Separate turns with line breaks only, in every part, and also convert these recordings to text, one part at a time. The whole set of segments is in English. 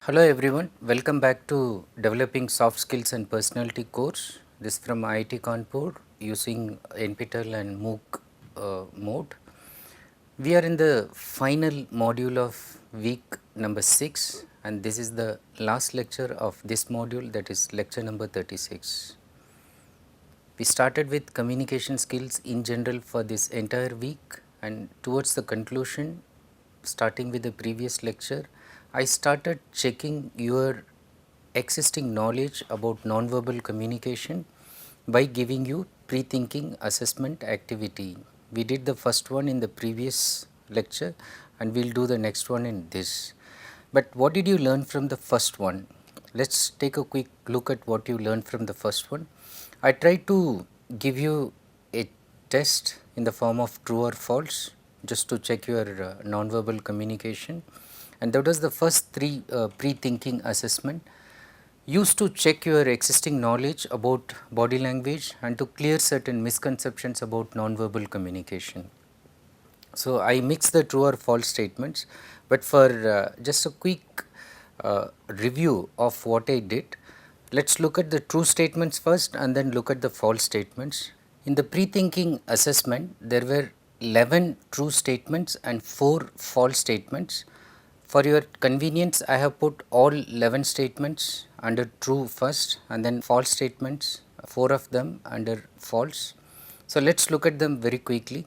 Hello everyone, welcome back to Developing Soft Skills and Personality course. This is from IIT Kanpur using NPTEL and MOOC mode. We are in the final module of week number 6 and this is the last lecture of this module, that is lecture number 36. We started with communication skills in general for this entire week, and towards the conclusion, starting with the previous lecture, I started checking your existing knowledge about nonverbal communication by giving you pre-thinking assessment activity. We did the first one in the previous lecture and we will do the next one in this. But what did you learn from the first one? Let's take a quick look at what you learned from the first one. I tried to give you a test in the form of true or false just to check your nonverbal communication, and that was the first three pre-thinking assessment used to check your existing knowledge about body language and to clear certain misconceptions about nonverbal communication. So, I mix the true or false statements, but for just a quick review of what I did, let us look at the true statements first and then look at the false statements. In the pre-thinking assessment, there were 11 true statements and 4 false statements. For your convenience, I have put all 11 statements under true first and then false statements, 4 of them under false. So, let us look at them very quickly.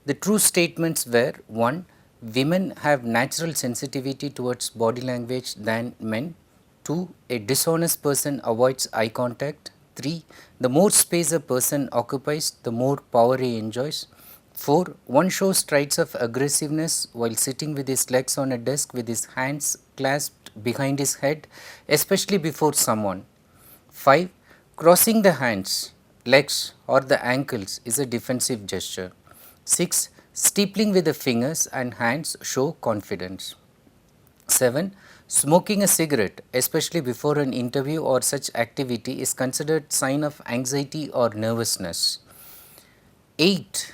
The true statements were: 1. Women have natural sensitivity towards body language than men. 2. A dishonest person avoids eye contact. 3. The more space a person occupies, the more power he enjoys. 4. One shows traits of aggressiveness while sitting with his legs on a desk with his hands clasped behind his head, especially before someone. 5. Crossing the hands, legs or the ankles is a defensive gesture. 6. Steepling with the fingers and hands show confidence. 7. Smoking a cigarette, especially before an interview or such activity, is considered sign of anxiety or nervousness. 8.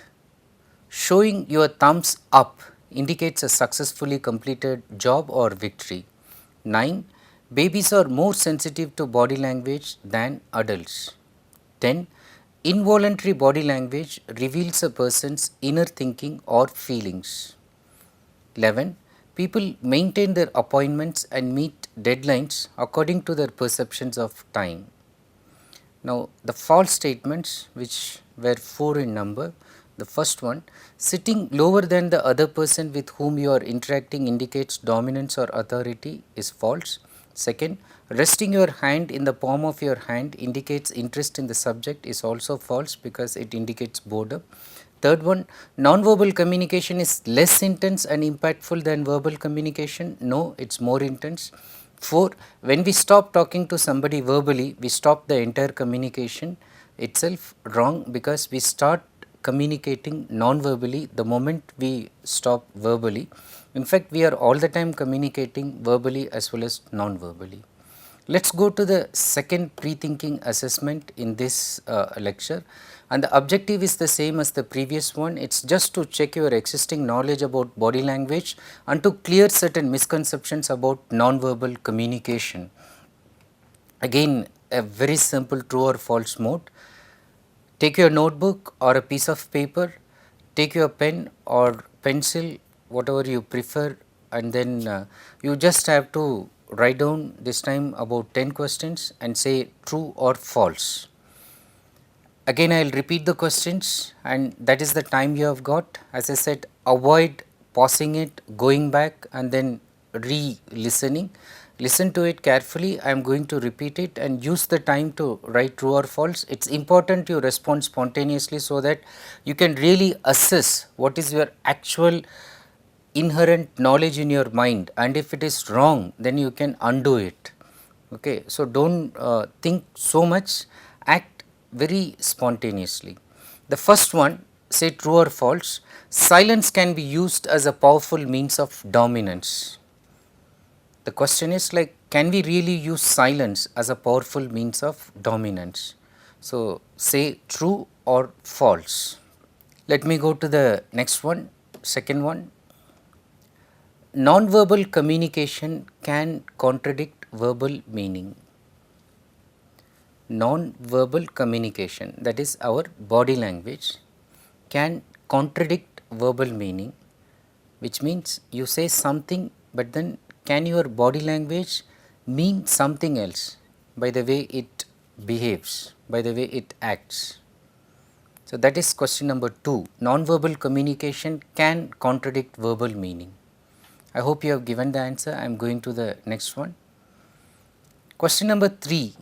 Showing your thumbs up indicates a successfully completed job or victory. 9. Babies are more sensitive to body language than adults. 10. Involuntary body language reveals a person's inner thinking or feelings. 11. People maintain their appointments and meet deadlines according to their perceptions of time. Now, the false statements, which were 4 in number. The first one: sitting lower than the other person with whom you are interacting indicates dominance or authority, is false. Second, resting your hand in the palm of your hand indicates interest in the subject, is also false because it indicates boredom. Third one: non-verbal communication is less intense and impactful than verbal communication. No, it is more intense. 4. When we stop talking to somebody verbally, we stop the entire communication itself. Wrong, because we start communicating non-verbally the moment we stop verbally. In fact, we are all the time communicating verbally as well as non-verbally. Let us go to the second pre-thinking assessment in this lecture, and the objective is the same as the previous one. It is just to check your existing knowledge about body language and to clear certain misconceptions about non-verbal communication. Again, a very simple true or false mode. Take your notebook or a piece of paper, take your pen or pencil, whatever you prefer, and then you just have to write down this time about 10 questions and say true or false. Again, I will repeat the questions and that is the time you have got. As I said, avoid pausing it, going back and then re-listening. Listen to it carefully. I am going to repeat it and use the time to write true or false. It is important you respond spontaneously so that you can really assess what is your actual inherent knowledge in your mind, and if it is wrong then you can undo it. Okay. So, do not think so much, act very spontaneously. The first one, say true or false: silence can be used as a powerful means of dominance. The question is like, can we really use silence as a powerful means of dominance? So, say true or false. Let me go to the next one, second one. non-verbal communication can contradict verbal meaning. Non-verbal communication, that is our body language, can contradict verbal meaning, which means you say something but then can your body language mean something else by the way it behaves, by the way it acts. So, that is question number 2. Non-verbal communication can contradict verbal meaning. I hope you have given the answer. I am going to the next one. Question number 3.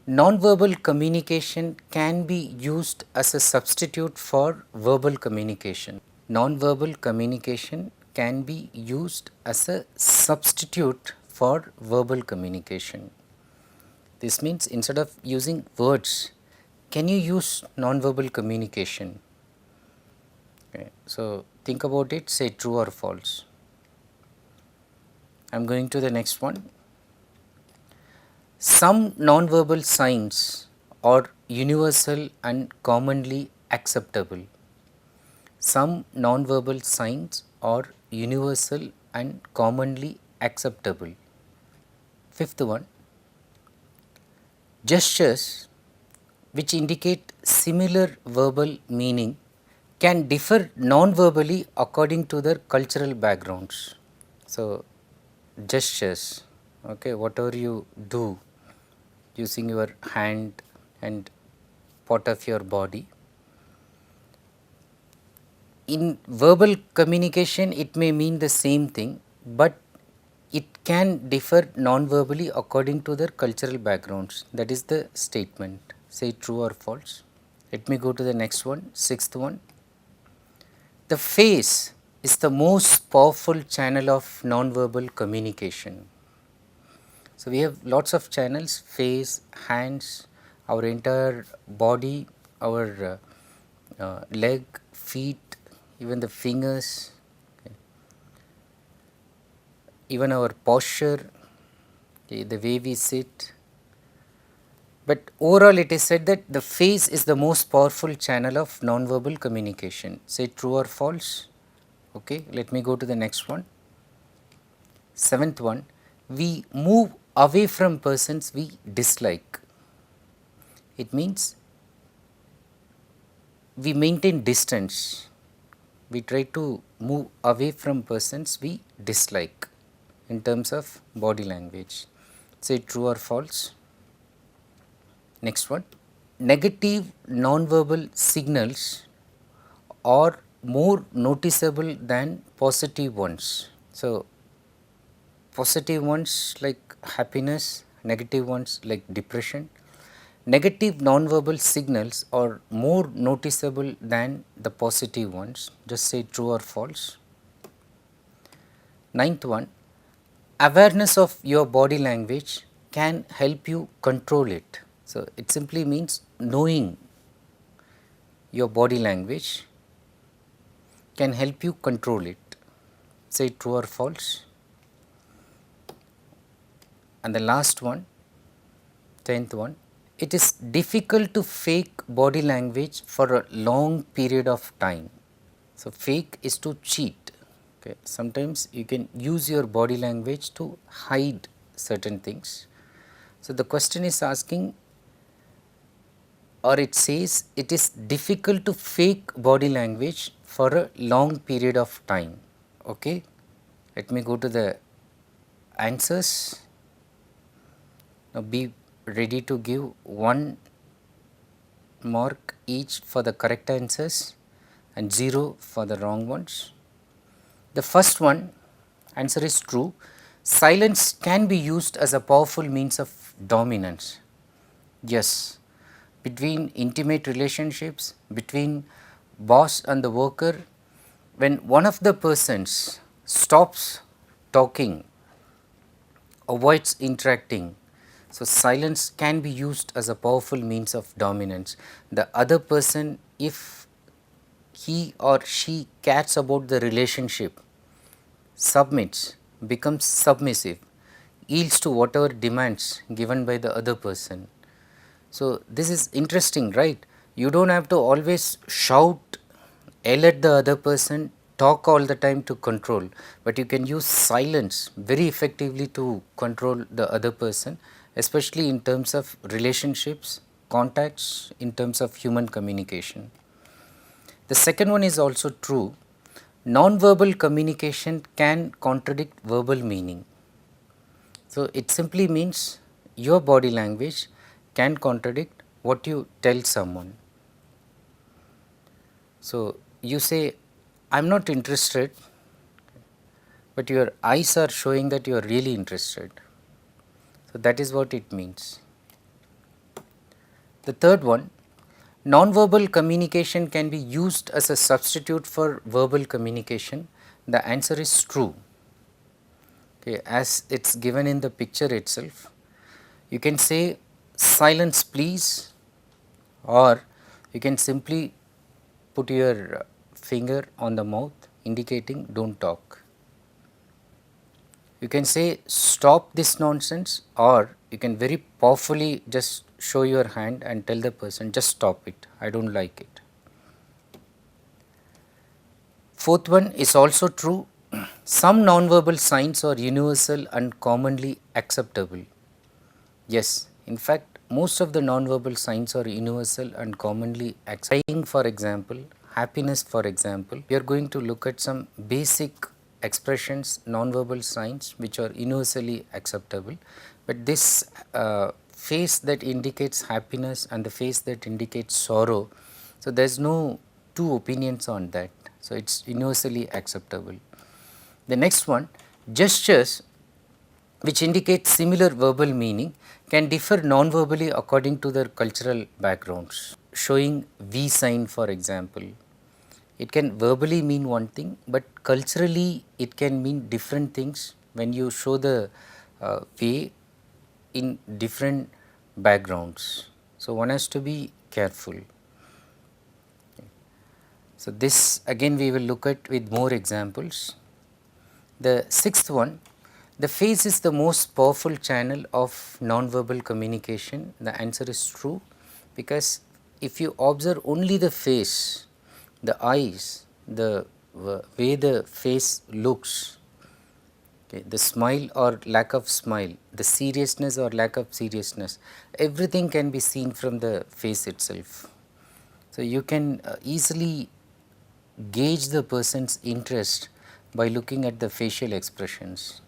Non-verbal communication can be used as a substitute for verbal communication. Non-verbal communication can be used as a substitute for verbal communication. This means instead of using words, can you use non-verbal communication? Okay. So, think about it, say true or false. I am going to the next one. Some non-verbal signs are universal and commonly acceptable. Some non-verbal signs are universal and commonly acceptable. Fifth one, gestures which indicate similar verbal meaning can differ non-verbally according to their cultural backgrounds. So, gestures, okay, whatever you do using your hand and part of your body, in verbal communication it may mean the same thing, but it can differ non-verbally according to their cultural backgrounds. That is the statement. Say true or false. Let me go to the next one, sixth one. The face is the most powerful channel of non-verbal communication. So, we have lots of channels: face, hands, our entire body, our leg, feet, even the fingers, okay, even our posture, okay, the way we sit. But overall it is said that the face is the most powerful channel of non-verbal communication. Say true or false. Okay, let me go to the next one. Seventh one, we move away from persons we dislike. It means we maintain distance. We try to move away from persons we dislike in terms of body language. Say true or false. Next one, negative non-verbal signals are more noticeable than positive ones. So, positive ones like happiness, negative ones like depression. Negative non-verbal signals are more noticeable than the positive ones. Just say true or false. Ninth one, awareness of your body language can help you control it. So, it simply means knowing your body language can help you control it. Say true or false. And the last one, 10th one, it is difficult to fake body language for a long period of time. So, fake is to cheat. Okay. Sometimes you can use your body language to hide certain things. So, the question is asking, or it says it is difficult to fake body language for a long period of time. Okay. Let me go to the answers. Now, be ready to give 1 mark each for the correct answers and 0 for the wrong ones. The first one, answer is true. Silence can be used as a powerful means of dominance. Yes, between intimate relationships, between boss and the worker, when one of the persons stops talking, avoids interacting, so silence can be used as a powerful means of dominance. The other person, if he or she cares about the relationship, submits, becomes submissive, yields to whatever demands given by the other person. So, this is interesting, right? You do not have to always shout, yell at the other person talk all the time to control, but you can use silence very effectively to control the other person, especially in terms of relationships, contacts, in terms of human communication. The second one is also true. Non-verbal communication can contradict verbal meaning. So, it simply means your body language can contradict what you tell someone. So, you say, I am not interested, but your eyes are showing that you are really interested. So, that is what it means. The third one, non-verbal communication can be used as a substitute for verbal communication. The answer is true. Okay, as it is given in the picture itself, you can say silence please, or you can simply put your finger on the mouth indicating don't talk. You can say stop this nonsense, or you can very powerfully just show your hand and tell the person just stop it, I do not like it. Fourth one is also true. Some non-verbal signs are universal and commonly acceptable. Yes, in fact, most of the non-verbal signs are universal and commonly acceptable. For example, happiness for example, we are going to look at some basic expressions, non-verbal signs which are universally acceptable, but this face that indicates happiness and the face that indicates sorrow, so there is no two opinions on that, so it is universally acceptable. The next one, gestures which indicate similar verbal meaning can differ non-verbally according to their cultural backgrounds. Showing V sign for example, it can verbally mean one thing, but culturally it can mean different things when you show the way in different backgrounds. So, one has to be careful. So, this again we will look at with more examples. The sixth one, the face is the most powerful channel of non-verbal communication. The answer is true, because if you observe only the face, the eyes, the way the face looks, okay, the smile or lack of smile, the seriousness or lack of seriousness, everything can be seen from the face itself. So, you can easily gauge the person's interest by looking at the facial expressions.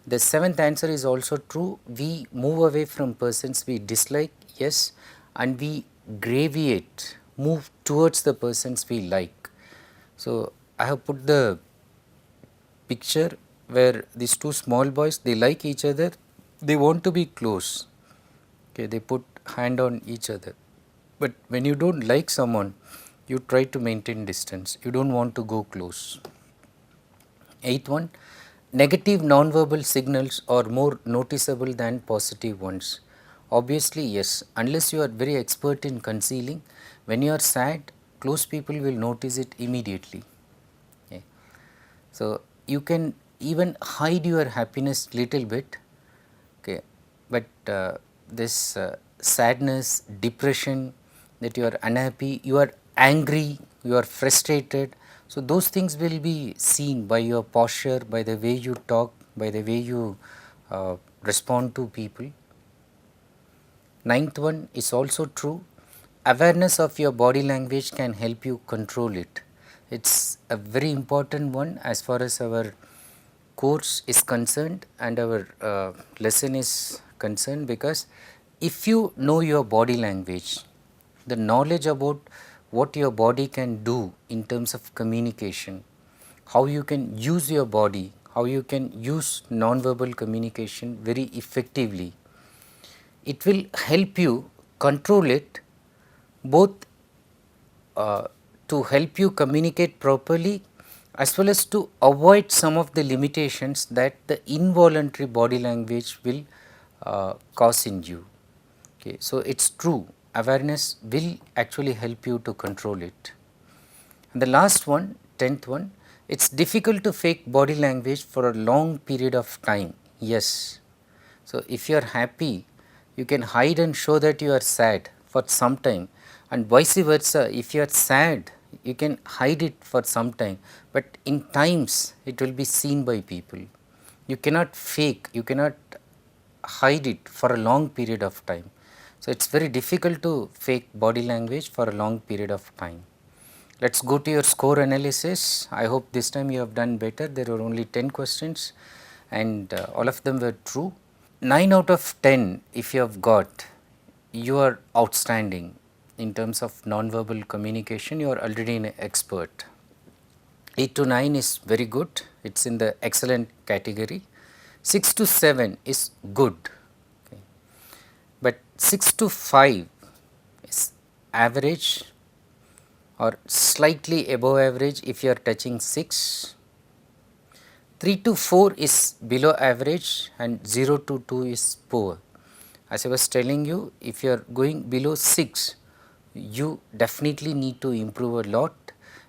The seventh answer is also true. We move away from persons we dislike, yes, and we gravitate, move towards the persons we like. So, I have put the picture where these two small boys, they like each other, they want to be close, okay, they put hand on each other, but when you do not like someone, you try to maintain distance, you do not want to go close. Eighth one, negative non-verbal signals are more noticeable than positive ones. Obviously, yes, unless you are very expert in concealing, when you are sad, close people will notice it immediately. Okay. So, you can even hide your happiness little bit, okay, but this sadness, depression, that you are unhappy, you are angry, you are frustrated. So, those things will be seen by your posture, by the way you talk, by the way you respond to people. Ninth one is also true. Awareness of your body language can help you control it. It is a very important one as far as our course is concerned and our lesson is concerned, because if you know your body language, the knowledge about what your body can do in terms of communication, how you can use your body, how you can use non-verbal communication very effectively, it will help you control it, both to help you communicate properly as well as to avoid some of the limitations that the involuntary body language will cause in you. Okay. So, it is true, awareness will actually help you to control it. And the last one, 10th one, it is difficult to fake body language for a long period of time. Yes. So, if you are happy, you can hide and show that you are sad for some time, and vice versa, if you are sad, you can hide it for some time, but in times it will be seen by people. You cannot fake, you cannot hide it for a long period of time. So, it is very difficult to fake body language for a long period of time. Let us go to your score analysis. I hope this time you have done better. There were only 10 questions and all of them were true. 9 out of 10 if you have got, you are outstanding in terms of non-verbal communication, you are already an expert. 8 to 9 is very good, it is in the excellent category. 6 to 7 is good, okay. But 6 to 5 is average or slightly above average if you are touching 6. 3 to 4 is below average and 0 to 2 is poor. As I was telling you, if you are going below 6, you definitely need to improve a lot.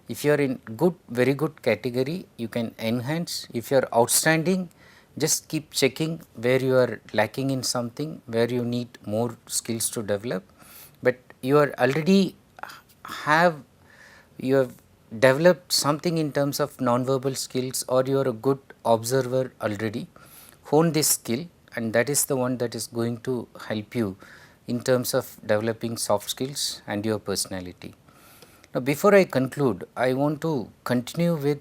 If you are in good, very good category, you can enhance. If you are outstanding, just keep checking where you are lacking in something, where you need more skills to develop. But you are already you have developed something in terms of non-verbal skills, or you are a good observer already. Hone this skill, and that is the one that is going to help you in terms of developing soft skills and your personality. Now, before I conclude, I want to continue with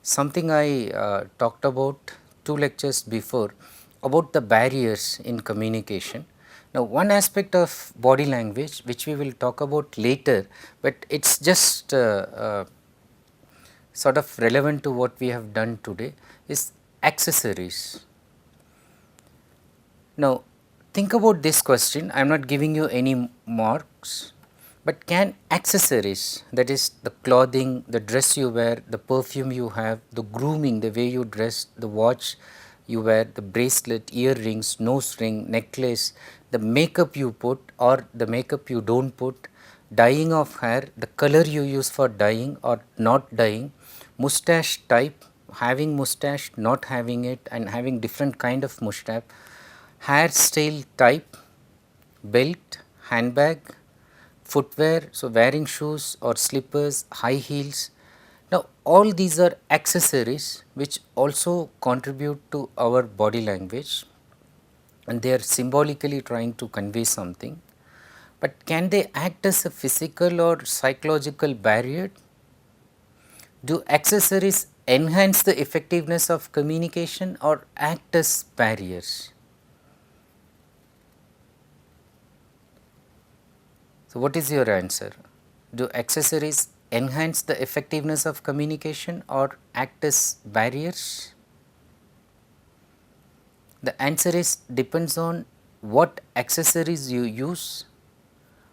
something I talked about 2 lectures before about the barriers in communication. Now, one aspect of body language which we will talk about later, but it is just sort of relevant to what we have done today, is accessories. Now, think about this question. I am not giving you any marks, but can accessories, that is the clothing, the dress you wear, the perfume you have, the grooming, the way you dress, the watch you wear, the bracelet, earrings, nose ring, necklace, the makeup you put or the makeup you do not put, dyeing of hair, the color you use for dyeing or not dyeing, mustache type, having mustache, not having it, and having different kind of mustache, hairstyle type, belt, handbag, footwear, so wearing shoes or slippers, high heels. Now, all these are accessories which also contribute to our body language, and they are symbolically trying to convey something. But can they act as a physical or psychological barrier? Do accessories enhance the effectiveness of communication or act as barriers? So, what is your answer? Do accessories enhance the effectiveness of communication or act as barriers? The answer is depends on what accessories you use,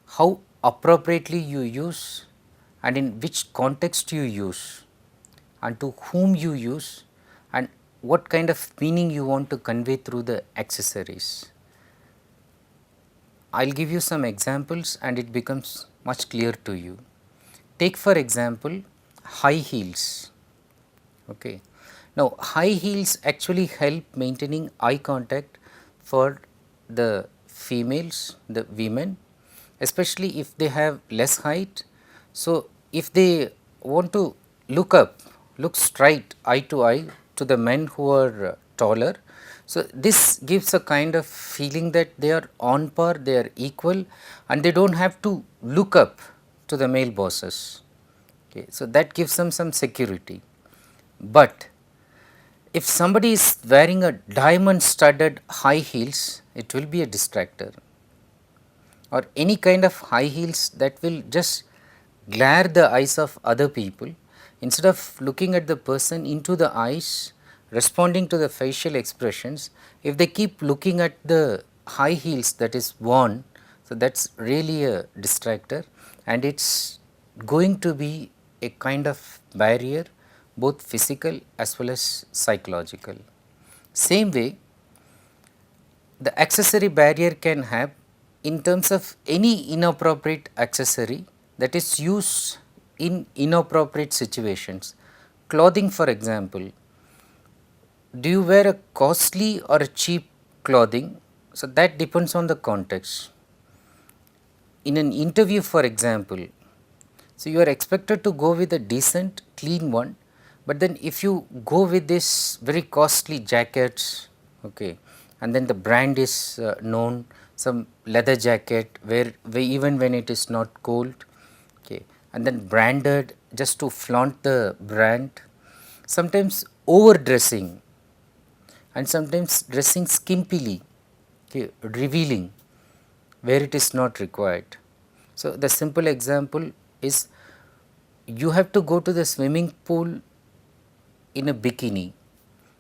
how appropriately you use, and in which context you use, and to whom you use, and what kind of meaning you want to convey through the accessories. I will give you some examples and it becomes much clear to you. Take for example high heels. Okay. Now, high heels actually help maintaining eye contact for the females, the women, especially if they have less height. So, if they want to look up, look straight eye to the men who are taller. So, this gives a kind of feeling that they are on par, they are equal, and they do not have to look up to the male bosses. Okay. So, that gives them some security. But if somebody is wearing a diamond studded high heels, it will be a distractor, or any kind of high heels that will just glare the eyes of other people. Instead of looking at the person into the eyes, responding to the facial expressions, if they keep looking at the high heels that is worn, so that is really a distractor, and it is going to be a kind of barrier, both physical as well as psychological. Same way, the accessory barrier can have in terms of any inappropriate accessory that is used in inappropriate situations. Clothing for example, do you wear a costly or a cheap clothing? So, that depends on the context. In an interview for example, So, you are expected to go with a decent clean one, but then if you go with this very costly jackets, okay, and then the brand is known, some leather jacket where even when it is not cold, okay, and then branded just to flaunt the brand, sometimes overdressing and sometimes dressing skimpily, okay, revealing where it is not required. So, the simple example is you have to go to the swimming pool in a bikini,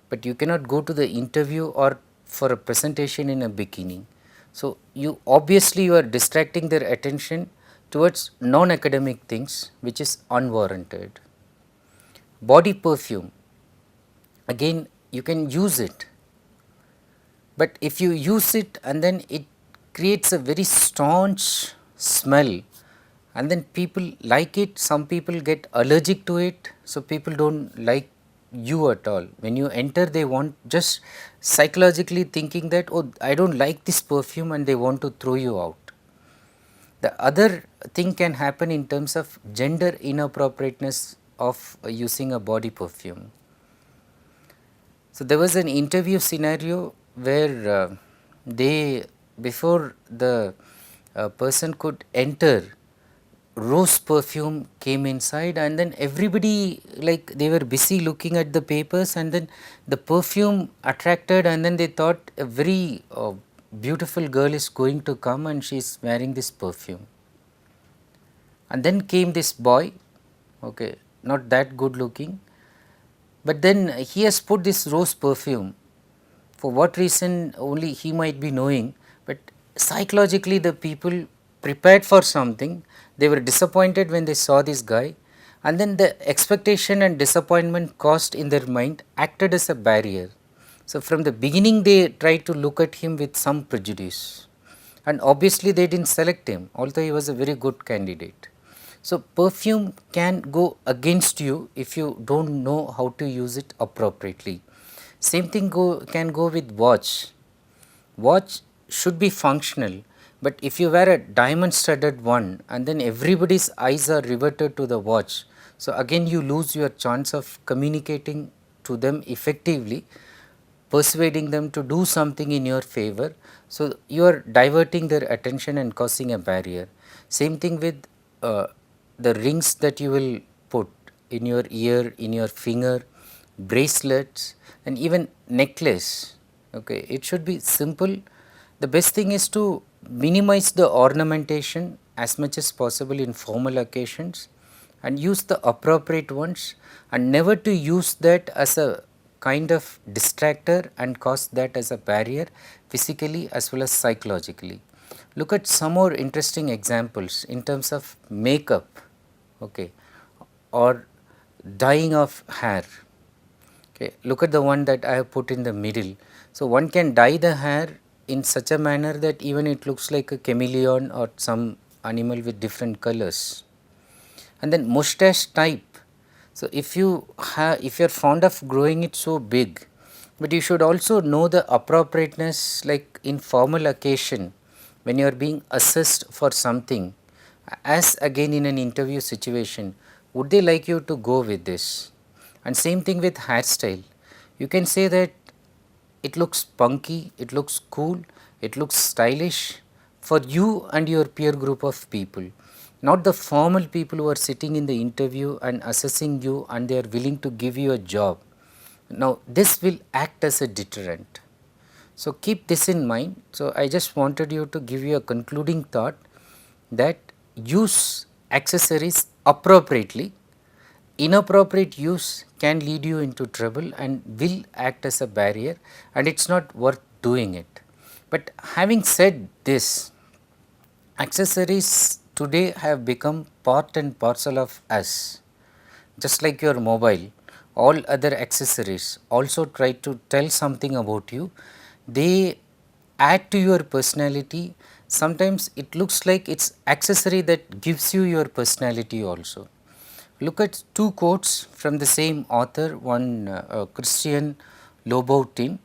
but you cannot go to the interview or for a presentation in a bikini. So, you are distracting their attention towards non-academic things which is unwarranted. Body perfume, again you can use it, but if you use it and then it creates a very staunch smell and then people like it, some people get allergic to it. So, people do not like you at all. When you enter, they want just psychologically thinking that, oh, I do not like this perfume, and they want to throw you out. The other thing can happen in terms of gender inappropriateness of using a body perfume. So, there was an interview scenario where they, before the person could enter, rose perfume came inside, and then everybody, like, they were busy looking at the papers, and then the perfume attracted, and then they thought a very beautiful girl is going to come and she is wearing this perfume. And then came this boy, okay, not that good looking, but then he has put this rose perfume. For what reason only he might be knowing, but psychologically the people prepared for something, they were disappointed when they saw this guy, and then the expectation and disappointment caused in their mind acted as a barrier. So, from the beginning they tried to look at him with some prejudice, and obviously they did not select him, although he was a very good candidate. So, perfume can go against you if you do not know how to use it appropriately. Same thing can go with watch. Watch should be functional, but if you wear a diamond studded one and then everybody's eyes are riveted to the watch, so again you lose your chance of communicating to them effectively, persuading them to do something in your favor. So, you are diverting their attention and causing a barrier. Same thing with the rings that you will put in your ear, in your finger, bracelets, and even necklace. Okay, it should be simple. The best thing is to minimize the ornamentation as much as possible in formal occasions and use the appropriate ones, and never to use that as a kind of distractor and cause that as a barrier physically as well as psychologically. Look at some more interesting examples in terms of makeup, okay, or dyeing of hair. Okay, look at the one that I have put in the middle. So, one can dye the hair in such a manner that even it looks like a chameleon or some animal with different colors. And then mustache type. So, if you are fond of growing it so big, but you should also know the appropriateness, like in formal occasion when you are being assessed for something, as again in an interview situation, would they like you to go with this? And same thing with hairstyle. You can say that it looks punky, it looks cool, it looks stylish for you and your peer group of people, not the formal people who are sitting in the interview and assessing you and they are willing to give you a job. Now, this will act as a deterrent. So, keep this in mind. So, I just wanted you to give you a concluding thought that use accessories appropriately. Inappropriate use can lead you into trouble and will act as a barrier, and it is not worth doing it. But having said this, accessories today have become part and parcel of us. Just like your mobile, all other accessories also try to tell something about you. They add to your personality. Sometimes it looks like it's accessory that gives you your personality also. Look at two quotes from the same author, one Christian Louboutin.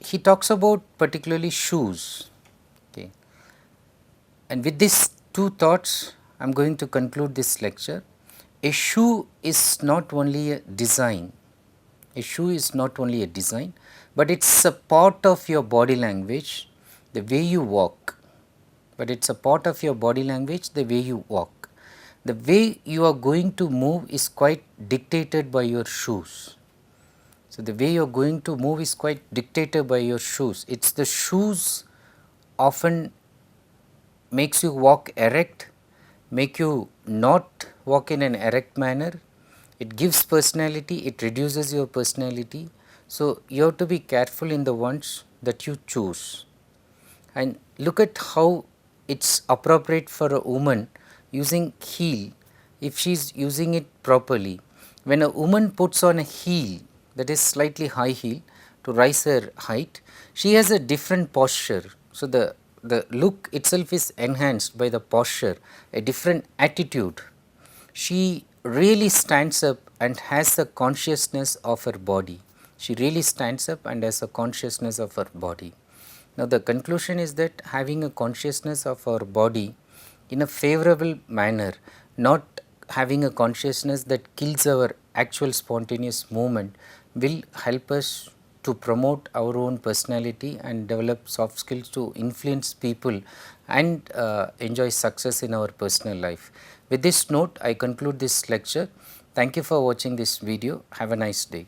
He talks about particularly shoes. Okay. And with these two thoughts, am going to conclude this lecture. A shoe is not only a design, but it is a part of your body language, the way you walk, the way you walk. The way you are going to move is quite dictated by your shoes. So, the way you are going to move is quite dictated by your shoes. It is the shoes often makes you walk erect, make you not walk in an erect manner. It gives personality, it reduces your personality. So, you have to be careful in the ones that you choose, and look at how it is appropriate for a woman using heel if she is using it properly. When a woman puts on a heel, that is slightly high heel, to rise her height, she has a different posture. So, the look itself is enhanced by the posture, a different attitude. She really stands up and has the consciousness of her body. She really stands up and has a consciousness of her body. Now, the conclusion is that having a consciousness of our body in a favorable manner, not having a consciousness that kills our actual spontaneous movement, will help us to promote our own personality and develop soft skills to influence people and enjoy success in our personal life. With this note, I conclude this lecture. Thank you for watching this video. Have a nice day.